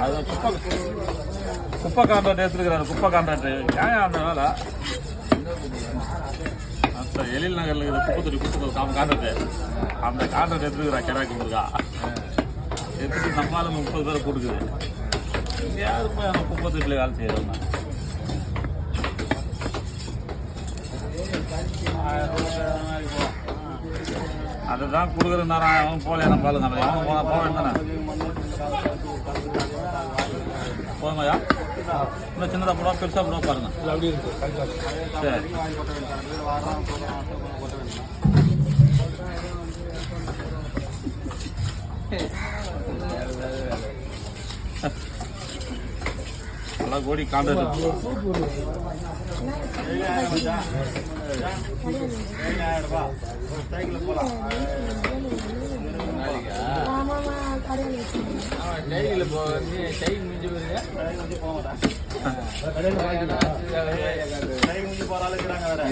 அது குப்பை கான்ட்ராக்ட் எடுத்துருக்கிறாரு. குப்பை கான்ட்ராக்ட் ஏன் அந்த வேலை அந்த எழில் நகரில் இருக்கிற குப்பை கான்ட்ராக்ட் அந்த கான்ட்ராக்ட் எடுத்துருக்கிறா கிராக்கி முருகா எடுத்துட்டு நம்மளால 30 பேரை கொடுக்குது. இங்கே யாருமே அந்த குப்பை தொட்டில் வேலை செய்யறோம்னா அதுதான் கொடுக்குற நேரம் அவன் போல என்ன பாருங்க அவன் போக வேண்டானே போங்கய்யா. இன்னும் சின்னதாக போடுவா பெருசாக போடுவா பாருங்க. சரி நல்லா கோடி கான்ட்ராக்ட்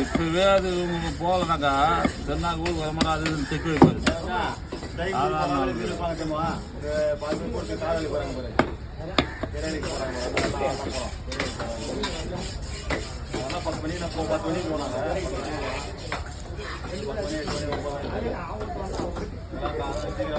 இப்பவே அது போகலனாக்கா தென்னாக்கூர் வரமாட்டா அது செக் வைப்பாரு. அதெல்லாம் 10 மணிக்கு 10 மணிக்கு போனாங்க.